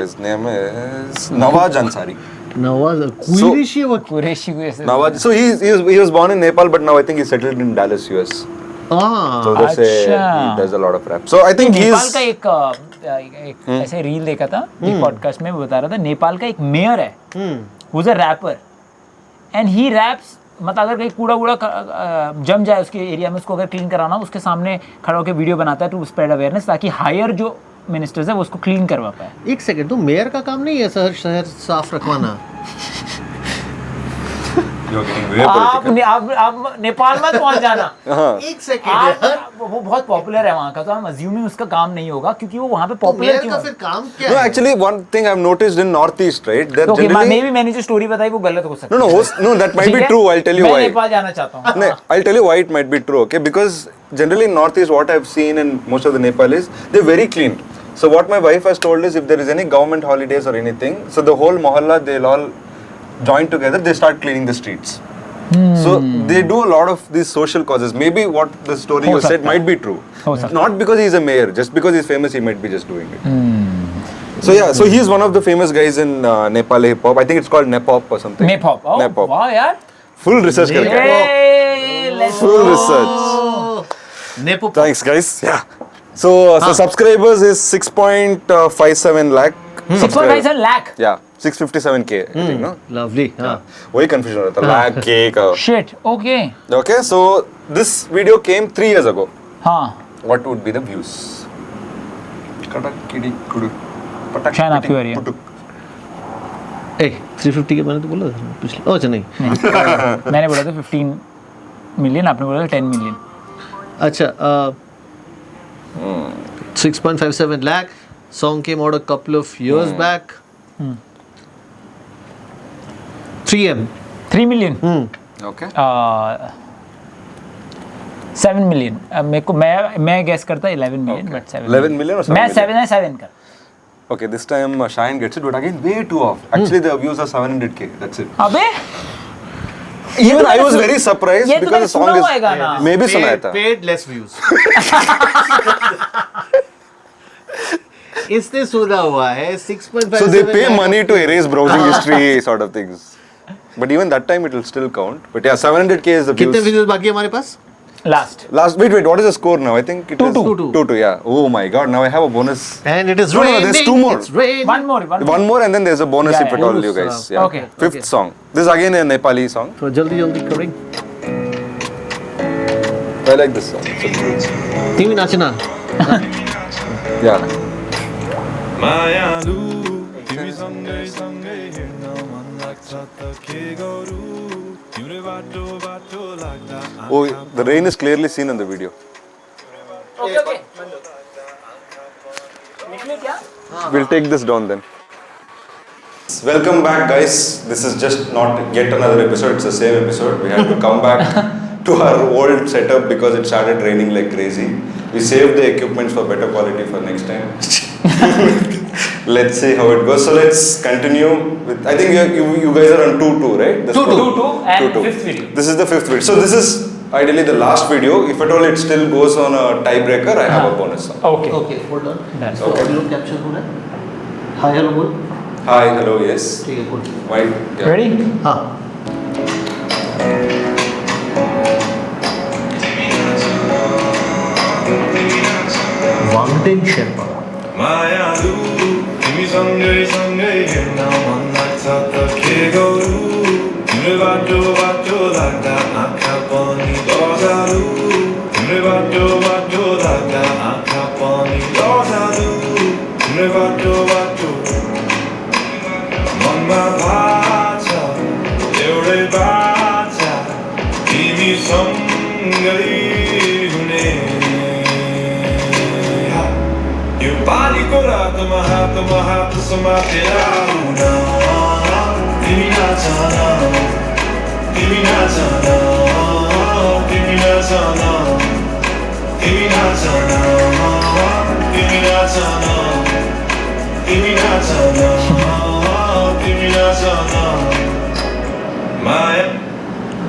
His name is Nawaz Ansari. Nawaz Qureshi वो. कुरैशी को ऐसे. Nawaz. So he was born in Nepal, but now I think he's settled in Dallas, US. So they say अच्छा. he does a lot of rap. So I think Nepal he's. का एक ऐसे reel देखा था एक पॉडकास्ट में, वो बता रहा था नेपाल का एक मेयर है, who's a rapper and he raps. मतलब अगर कहीं कूड़ा जम जाए उसके एरिया में, उसको अगर क्लीन कराना हो, उसके सामने खड़ा होकर वीडियो बनाता है टू स्प्रेड अवेयरनेस, ताकि हायर जो मिनिस्टर्स है वो उसको क्लीन करवा पाए. एक सेकंड, तो मेयर का काम नहीं है शहर साफ रखवाना? You're getting way political. आप नेपाल में पहुंच जाना. एक सेकंड, वो बहुत पॉपुलर है वहाँ का, तो हम अज्यूमिंग उसका काम नहीं होगा क्योंकि वो वहाँ पे तो पॉपुलर मेयर क्यों का है. फिर काम क्या No, है? actually, one thing I've noticed in Northeast, right? They're Okay, generally. maybe मैंने जो स्टोरी बताई वो गलत हो सकती है. No, that might ठीक be है? true. I'll tell you मैं why. नेपाल जाना चाहता हूँ. No, I'll tell you why it might be true, okay? Because generally in Northeast, what I've seen in most of the Nepalis, they're very clean. So what my wife has told is, if there is any government holidays or anything, so the whole mohalla, they'll all join together, they start cleaning the streets. So they do a lot of these social causes. Maybe what the story हो you said सकता है. might be true. हो सकता है. Not because he's a mayor, just because he's famous, he might be just doing it. So yeah, so he's one of the famous guys in Nepali hip hop. I think it's called Nepop or something. Nepop. Oh, Nepop. वाह यार. Full research करके आया. Hey, let's Full go. research. Nepo. Thanks, guys. Yeah. So subscribers is 6.57 lakh. 6.57 lakh. Yeah, 657K. I think, no? Lovely. हाँ. वही confusion हो रहा था. Lakh K का. Shit. Okay. Okay, so this video came 3 years ago. हाँ. What would be the views? Katak kidi kudu. Patak शायद आपकी pitik बारी है. putuk. ए 350 के मैंने तो बोला था पिछले. ओ अच्छा नहीं. मैंने बोला था 15 मिलियन, आपने बोला था 10 मिलियन. अच्छा 6.57 lakh. Song came out a couple of years back. 3M. 3 million. Okay. 7 million. मेरे को मैं गेस करता 11 मिलियन, बट 7. 11 million or 7 मैं million? 7 कर. Okay, this time Shine gets it, but again way too off. Actually, the views are 700K. That's it. अबे Even I was very surprised ये तो because मैंने the song सुना is हुआ है गाना. maybe सुनाया था. Paid less views. इसने सुना हुआ है 6.57. So they pay money to erase browsing history sort of things. But even that time it will still count. But yeah, 700K is the कितने views. views बाकी है हमारे पास? Last. Wait, what is the score now? I think it is 2-2. 2-2, yeah. Oh my god, now I have a bonus. And it is No, raining. there's two more. It's raining. One more. One more and then there's a bonus Yeah, if at yeah. all you guys. Yeah. Okay. Fifth song. This is again a Nepali song. तो जल्दी जल्दी करें. I like this song. तीन नाचना. Yeah. मायालु तिमी सँगै सँगै हिँड्न मन लाग्छ त के गरौँ तिम्रो बाटो बाटो लाग्दा Oh, the rain is clearly seen in the video. Okay. निकले क्या? We'll take this down then. Welcome back, guys. This is just not yet another episode. It's the same episode. We had to come back to our old setup because it started raining like crazy. We saved the equipment for better quality for next time. Let's see how it goes. So let's continue with. I think you guys are on 2-2, right? The Two, score? two. 2-2 and 2-2. fifth video. This is the fifth video. So this is ideally the last video. If at all it still goes on a tiebreaker, I have a bonus song. Okay. Okay, hold on. Done. So Okay. audio capture हो रहा है. Hi, hello बोल. Hi, hello, yes. ठीक है, cool. Why? Yeah. Ready? हाँ. Wangding Sherpa. 마야루 이미 성글성글 나 만났었던 개거루 눈을 봐도 다가 아까보니 너자루 눈을 봐도 다가 아까보니 너자루 눈을 봐도 맘만 봐자 내오래 봐자 이미 성글이 후네 You body cola, toma hat, soma teruna. Divina sana, divina sana, divina sana, divina sana, divina sana, divina sana, divina sana. My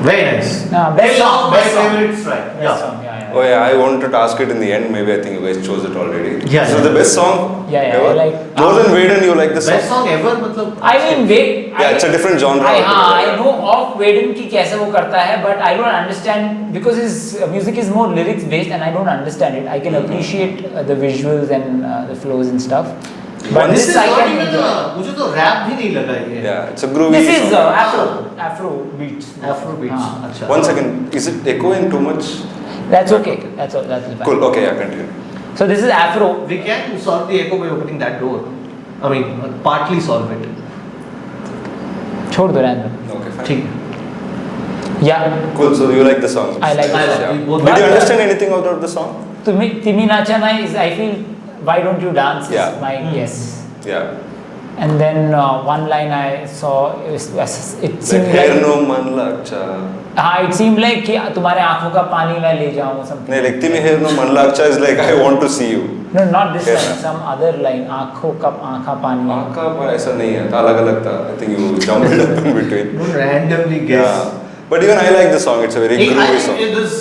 Very nice. Best song. My Best song. favorite strike. Best Yeah. song. Yeah. Oh yeah, I wanted to ask it in the end. Maybe I think you guys chose it already. Yeah, So yeah. the best song Yeah, ever? I like- Jordan Vaden, you like the song? Best song ever मतलब. I mean, wait. Yeah, it's a different genre I altogether. know of Vaden की कैसे वो करता है, but I don't understand because his music is more lyrics based, and I don't understand it. I can appreciate the visuals and the flows and stuff, but One- This is I not can even enjoy. मुझे तो rap भी नहीं लगा ये. Yeah, it's a groovy This is song. Afro beats. Afro beats. हाँ. अच्छा. One second, is it echoing too much? That's okay. That's all. That's fine. Cool, okay, yeah, continue. So this is Afro. We can solve the echo by opening that door. I mean, partly solve it. छोड़ दो रहने दो. Okay, fine. ठीक है. Yeah. Cool, so you like the song? I like the I song. like it. Both Did you But- understand anything out of the song? Timi Nachana is, I feel, why don't you dance Yeah. is my guess. Yeah. And then one line I saw, it Like, seemed hair like, no man lakcha. it seemed like कि तुम्हारे आँखों का पानी मैं ले जाऊँ something. No, like, timi hair no man lakcha is like, I want to see you. No, not this Yes. line, some other line. आँखों का आँखा पानी. आपका ऐसा नहीं है, अलग अलग था. I think you jumped it up in between. Don't randomly guess. Yeah. But even I like the song. It's a very I groovy think song. this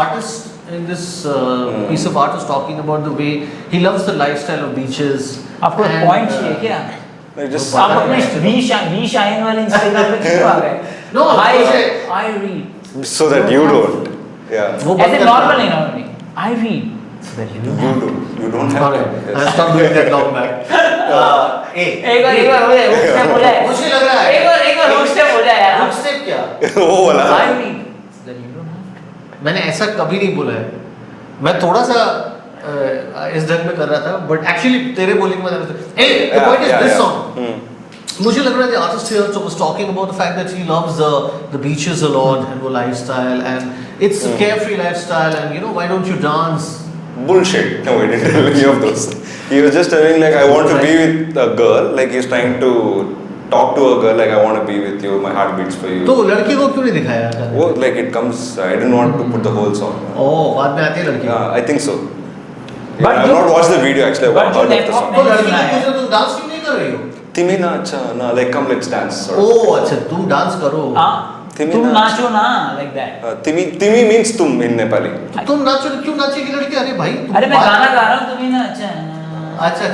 artist in this piece of art is talking about the way he loves the lifestyle of beaches. आपको and, point चाहिए क्या? Like, just आप अपने V shine वाले Instagram पे क्यों आ गए? No, I मुझे- I read. so that you don't. Yeah. वो As बंद in करना। normal नहीं normally. I read. So that you don't You have. do. You don't have Alright, to. I'll Yes. stop doing that long back. एक बार हो जाए, hook step हो जाए. मुझे लग रहा है एक बार hook step हो जाए यार. Hook step क्या? वो वाला. I read. So that you don't have. मैंने ऐसा कभी नहीं बोला है. मैं थोड़ा सा इस ढंग में कर रहा था, but actually तेरे बोलिंग में hey, the Yeah, point is yeah, this yeah. song. मुझे लग रहा है the artist here was talking about the fact that he loves the beaches a lot and वो lifestyle and it's a carefree lifestyle and you know why don't you dance? Bullshit. No, he didn't tell any of those. He was just telling like, I want to be with a girl. Like he's trying to talk to a girl. Like I want to be with you. My heart beats for you. तो लड़की को क्यों नहीं दिखाया गाने में? वो like it comes. I didn't want to put the whole song. बाद में आती है लड़की. Yeah, I think so. But I've you- not watched the video actually. I've but heard you of the never- song. तो लड़की को पूछ रहे तुम डांस क्यों नहीं कर रही हो? Timina acha na like come let's dance. Sort of. ओह अच्छा तुम डांस करो. हाँ. Timi तुम नाच. नाचो ना like that. Timi means tum in Nepali. तुम नाचो क्यों नाचेगी लड़की? अरे भाई तुम अरे मैं बात- गाना गा रहा हूँ तुम्हें नाचा. अच्छा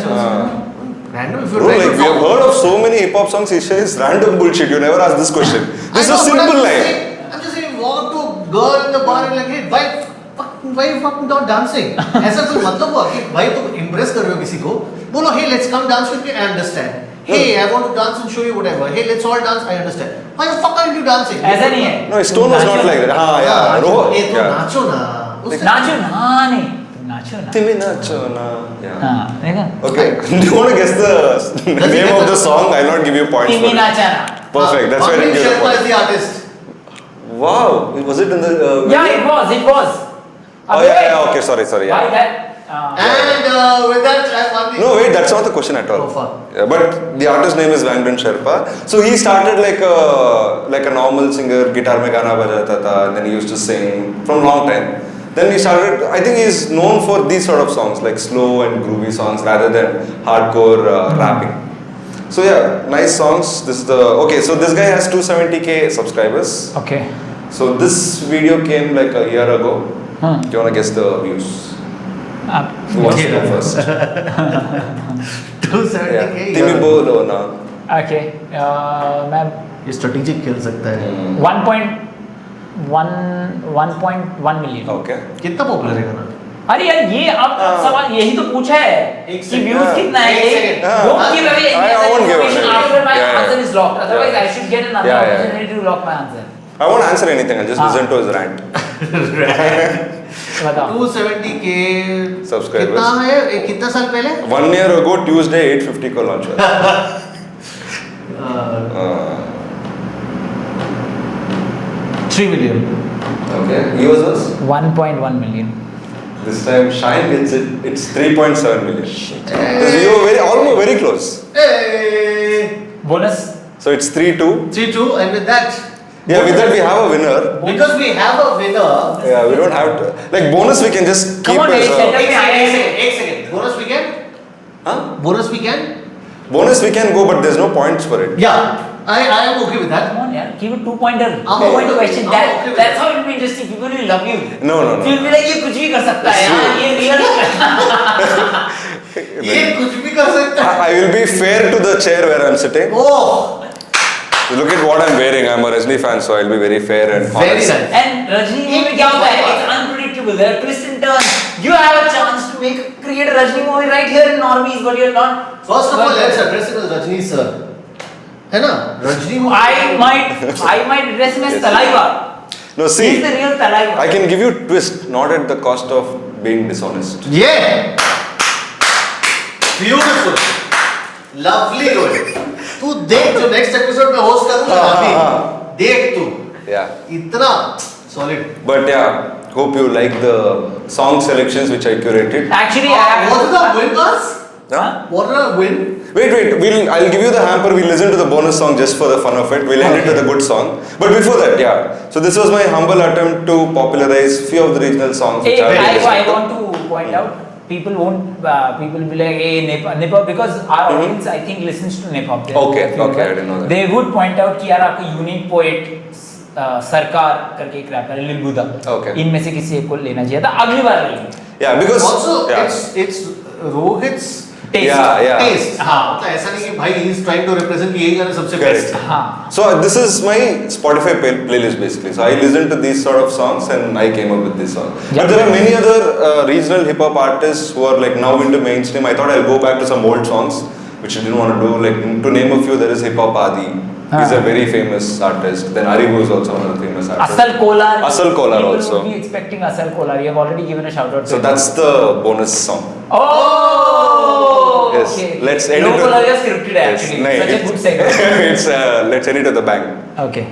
random if you're Bro, trying like to we have talk- heard of so many hip hop songs. He says random bullshit. You never ask this question. This is I a know, but simple I'm line. I'm just saying, walk up to a girl in the bar and like, hey, why you fucking not dancing? ऐसा कोई मतलब हुआ कि भाई तुम impress कर रहे हो किसी को? बोलो, hey, let's come dance with me. I understand. Hey, I want to dance and show you whatever. Hey, let's all dance. I understand. Why the fuck aren't you dancing? ऐसा नहीं है. No, his tone was not like that. हाँ, yeah, नाचो. Rohan. ए, तुम Yeah. नाचो ना. उससे- नाचो ना नहीं. तुम नाचो ना. Timi nacho na. Yeah. हाँ देखा. Okay. Do you want to guess the name of the song? I'll not give you points for तिमी it. नाचा ना. Perfect. That's why I didn't Wangding give you Sherpa is the the artist. point. Wow. Was it in the? Yeah, it was. It was. Oh yeah. Okay. Sorry. Why Yeah. that? And with that, I won the. No, wait. That's not the question at all. Oh, fuck. Yeah, but the artist name is Wangding Sherpa. So he started like a normal singer, guitar में गाना बजाता था, and then he used to sing from long time. Then he started. I think he's known for these sort of songs, like slow and groovy songs, rather than hardcore rapping. So yeah, nice songs. This is the okay. So this guy has 270K subscribers. Okay. So this video came like a year ago. Do you wanna guess the views? Who wants to go first? 270K. Timi bolo na. Okay. मैं ये strategic खेल सकता है 1.1 million. Okay. कितना popular है गाना अरे यार ये अब सवाल यही तो पूछा है एक कि second. व्यूज कितना है. एक second. Don't give away any I other won't give information away. after my Yeah. answer is locked. Otherwise, Yeah. I should get another Yeah, yeah. opportunity to lock my answer. I won't answer anything. I'll just listen to his rant. बताओ. 270K Subscribers. कितना है कितना साल पहले 1 year ago, Tuesday 8:50 को launch हुआ. 3 million Okay. Yours was? 1.1 million. This time Shine gets it. It's 3.7 million. So you were almost very close. hey Bonus. So it's 3-2. 3-2 and with that Yeah, with that we have a winner. because we have a winner Yeah, we don't have to. Like bonus, we can just keep Come on, as Eric, a, set up. एक second bonus weekend Huh? bonus weekend Bonus we can go, but there's no points for it. yeah I am okay with that Come on, yaar. Give it 2-pointer. I'm 2-point okay. question. I'm That okay with that's that. how it will be interesting. People will love you. No, no, no. You'll be like ये कुछ भी कर सकता है यार. ये real. ये कुछ भी कर सकता है I will be fair to the chair where I'm sitting. oh Look at what I'm wearing. I'm a Rajni fan, so I'll be very fair and very honest. nice And Rajni movie में क्या होता है? It's unpredictable. There are twists and turns. You have a chance to create a Rajni movie right here in Normies, but you're not. first of all let's address it as Rajni sir है ना Rajni I might address him as Talaiva. No, see, He's the real Talaiva. I can give you twist, not at the cost of being dishonest. yeah beautiful lovely Rohit तू देख जो next episode में host करूँगा ना अभी देख तू Yeah. इतना solid But yeah, hope you like the song selections which I curated. Actually, I have. what is the win us Huh? what is the win Wait, I'll give you the hamper. We'll listen to the bonus song just for the fun of it. We'll end it with a good song. But before that, yeah. So this was my humble attempt to popularize few of the regional songs which Hey, are I want to point out. People won't. People will be like, "Hey, Nepal," because our audience, I think, listens to Nepal. Okay, okay, I didn't know that. They would point out कि यार आपका unique poet सरकार करके एक wrapper है लिलबुदा. Okay. इनमें से किसी एक को लेना चाहिए था. अगली बार लेंगे. Yeah, because also yeah. it's Rohit's Taste. Yeah. taste हाँ. मतलब ऐसा नहीं कि भाई he is trying to represent कि यही गाने सबसे Correct. best हाँ. So this is my Spotify playlist basically. So I listened to these sort of songs and I came up with this song. Yeah. But there are many other regional hip hop artists who are like now into mainstream. I thought I'll go back to some old songs which I didn't want to do. Like to name a few, there is Hip Hop Adi. He's a very famous artist. Then Aribu is also another famous artist. Asal Kolar. Asal Kolar People also. would be expecting Asal Kolar. You have already given a shout out. So that's the bonus song. Oh. Yes. Okay. Let's end No it. Kolar is scripted actually. No, Such a good segment. it's let's end it with a bang. Okay.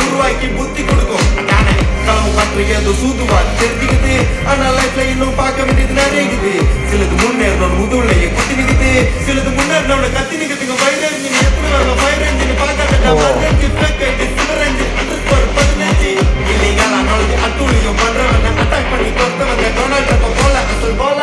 உருவாக்கி புத்தி கொடுக்கும் களவு காற்று ஏதோ சூதுவா தெரிஞ்சுக்குது ஆனா லைஃப்ல இன்னும் பார்க்க வேண்டியது நிறையுது சிலது முன்னேறணும் முதுகுலையே குத்தி நிக்குது சிலது முன்னேறனோட கத்தி நிக்குதுங்க ஃபயர் என்ஜின் எத்தனை வரல ஃபயர் என்ஜின் பார்க்காத மரஞ்சு ஃபேக் சிவரஞ்சு அண்டர்ஸ்கோர் 15 இல்லீகலா நாலேஜ் அட்டூழியம் பண்றவன அட்டாக் பண்ணி தொட்டவங்க டொனால்ட் ட்ரம்ப் போல அசல் போல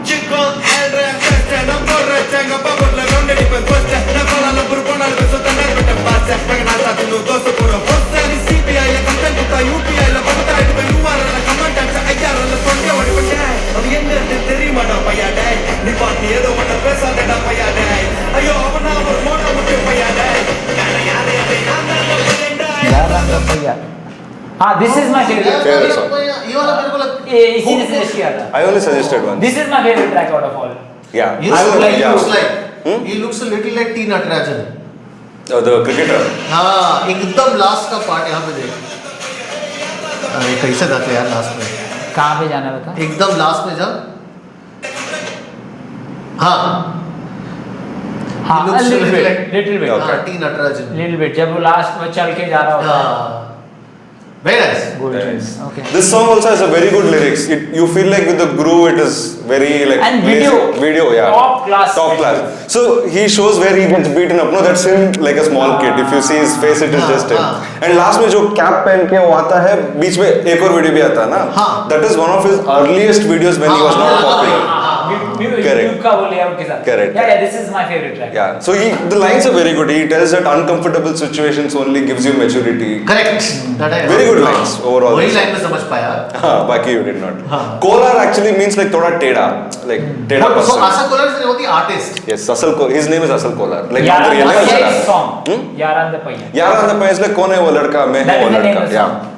Chico, el reajuste, no corre, tengo pa' por la ronda y pues puesta la cola, no por poner el beso tan largo te pasa Pagan hasta tu nudoso, puro posta, ni sipia y la contento, ta yupia y la paguta y tu peluar, la camanta, ta ayara, la sonrisa, what you say Of yender, te terima, no pa' ya day Ni pa' ni edo, what a pesa, te da pa' ya day Ayo, abana, por mona, mucho pa' ya day Gana, yare, yare, anda, no pa' ya day यार रंगपैया. हाँ, this is my favorite. Favorite song. ये वाला मेरे को ये इसी ने suggest किया था. I only suggested one. This is my favorite track out of all. Yeah. He I will- looks yeah. like Hmm? he looks a little like T Natarajan The cricketer. हाँ एकदम लास्ट का part यहाँ पे देख अरे कैसे गाते हैं यार लास्ट में कहाँ पे जाना है बता? एकदम लास्ट में जा। हाँ हाँ, He looks little bit, like- little bit, Okay. हाँ, टी नटराजन। little bit. जब वो लास्ट में चल के जा रहा होता है। हाँ very nice। Good Nice. choice. Okay. This song also has a very good lyrics. You feel like with the groove, it is very like And basic. Video, yeah, top class top video. class. So he shows where he gets beaten up. No, that's him like a small kid. If you see his face, it is हाँ, just him. हाँ. And last में जो cap पहन के वो आता है, बीच में एक और वीडियो भी आता है ना? हाँ. That is one of his earliest videos when he was not popular. Correct. YouTube का वो layout के साथ. Correct. Yeah, this is my favorite track. Yeah. So the lines are very good. He tells that uncomfortable situations only gives you maturity. Correct। That I- Very good हाँ, lines overall. वही line में समझ पाया। हाँ, बाकी you did not. हाँ. Kolar actually means like थोड़ा टेढ़ा, like टेढ़ा So person. Asa Kolar is the artist। Yes, his name is Asal Kolar. Like यारां not the real the name, पहिया Asal. is song. यारां द पहिया. यार अंदर पे इसलिए कौन है वो लड़का, मैं That हूँ वो is the name लड़का. of the Yeah. song.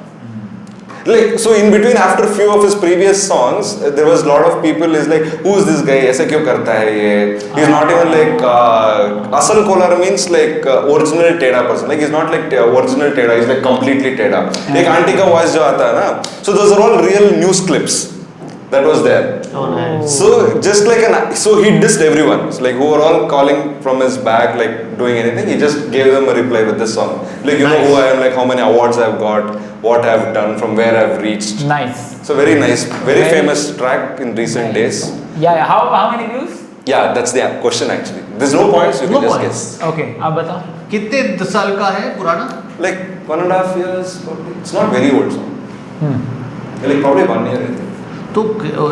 Like so in between after few of his previous songs there was lot of people is like who is this guy, ऐसे क्यों करता है ये, he's not even like Asal Kolar means like original टेढ़ा person, like he's not like original टेढ़ा, he's like completely टेढ़ा. एक aunty का voice जो आता है ना, so those are all real news clips that was there. Oh nice। So just like so he dissed everyone. It's like who were all calling from his back, like doing anything. He just gave them a reply with this song. Like you know Nice. who I am, like how many awards I've got, what I've done, from where I've reached. Nice. So very nice, very Very- famous track in recent days. Yeah, yeah. How many views? Yeah, that's the question actually. There's no points. You No can just points. guess. Okay, आप बताओ. कितने साल का है पुराना? Like 1.5 years. Probably. It's not very old song. Like probably 1 year. I think. तो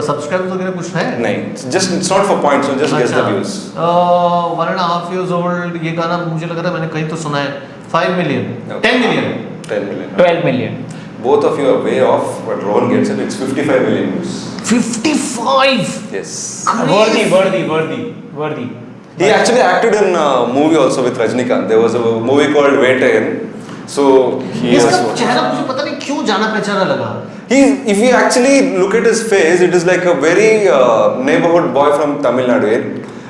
subscribers वगैरह कुछ है? नहीं, it's not for points. So just guess the views. 1.5 years old ये गाना मुझे लग रहा है मैंने कहीं तो सुना है। 5 million, Okay. 10 million। 10 million. 12 million. Both of you are way off, but Rohan gets it. It's 55 million views. 55। Yes. Worthy. He actually acted in a movie also with Rajnikant. There was a movie called Vettayan. So he इसका has. चेहरा मुझे पता नहीं क्यों जाना पहचाना लगा। If you actually look at his face, it is like a very neighborhood boy from Tamil Nadu.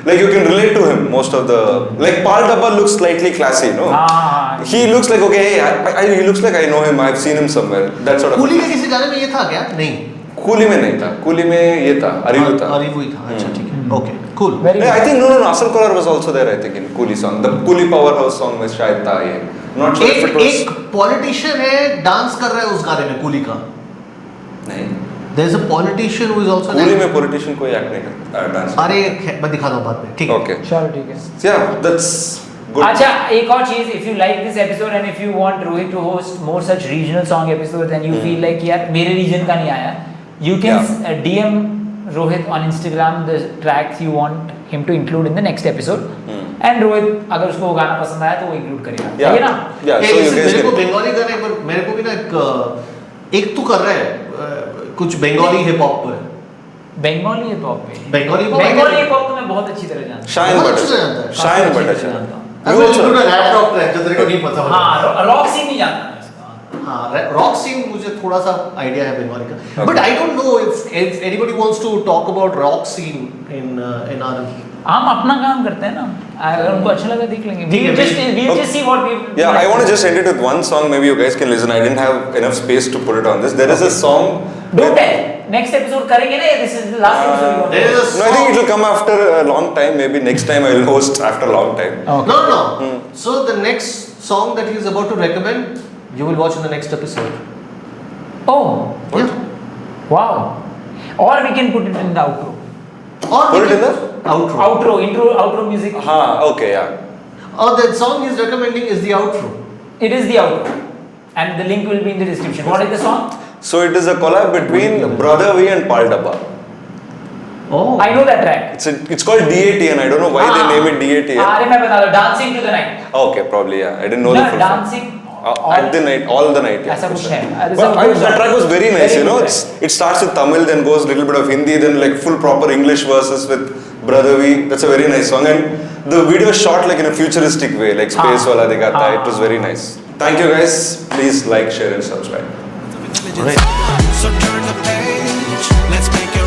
Like you can relate to him. Most of the like Pal Dabba looks slightly classy, no? हाँ. He looks like okay. Hey, he looks like I know him. I've seen him somewhere. That sort of. Coolie के किसी गाने में ये था क्या? नहीं। Coolie में नहीं था. कूली में ये था. अरिवु था. अरिवु ही था। अच्छा ठीक है। Okay, cool। Very Yeah, I think no. Asal Kolar was also there. I think in Coolie song, the Coolie Powerhouse song में शायद था ये. Not sure if it was. एक पॉलिटिशियन है डांस कर रहा है उस गाने में कूली का। नहीं. There is a politician who is also coolie में politician कोई act नहीं करता डांस. अरे मैं दिखाता हूँ बाद में। ठीक है। Okay. चलो ठीक है. Yeah, that's good. अच्छा एक और चीज, if you like this episode and if you want Rohit to host more such regional song episodes and you feel like यार मेरे region का नहीं आया, you can DM Rohit on Instagram the tracks you want him to include in the next episode. And Rohit अगर उसको वो गाना पसंद आया तो वो include करेगा. Yeah. सही है ना? Yeah. So you guys मेरे को can. बंगाली गाने पर मेरे को भी ना एक तो कर रहा है कुछ बंगाली हिप हॉप पर। बंगाली हिप हॉप पे. Bengali hip hop Bengali hip hop तो मैं बहुत अच्छी तरह जानता हूँ. Shine बहुत Butter. अच्छे से जानता है। Shine काफी Butter. अच्छे से जानता हूँ. अब मैं जो रैप रॉक है जो तेरे को नहीं पता होगा। हाँ, रॉक सीन नहीं जानता मैं इसका. हाँ रॉक सीन मुझे थोड़ा सा आइडिया है बंगाली का but I don't know if anybody wants to talk about rock scene in आर हम अपना काम करते हैं ना, अगर उनको अच्छा लगा देख लेंगे. ठीक है, We'll just see what we. Yeah, I want to just end it with one song. Maybe you guys can listen. I didn't have enough space to put it on this. There is a song. Don't tell. Next episode करेंगे ना. This is the last episode. you want there to- is a No, I think it will come after a long time. Maybe next time I will host after a long time. Okay. no so the next song that he is about to recommend you will watch in the next episode Oh, What? wow. Or we can put it in the outro. or Put it in the outro Outro music. Okay, yeah. or the song he is recommending is the outro It is the outro, and the link will be in the description. What is the song? So it is a collab between Brother V and Pal Dabba. oh I know that track. It's called DATN. I don't know why they name it DATN. अरे मैं बता दूँ. Dancing to the night. Okay, probably yeah. I didn't know No, the full form. dancing. At the night, all the night. Yeah, ऐसा कुछ है. But that track was very nice, you know. Very good It starts with Tamil, then goes a little bit of Hindi, then like full proper English verses with Brother V. That's a very nice song, and the video is shot like in a futuristic way, like space wala dikhata hai. It was very nice. Thank you guys. Please like, share, and subscribe. So turn the page, let's make it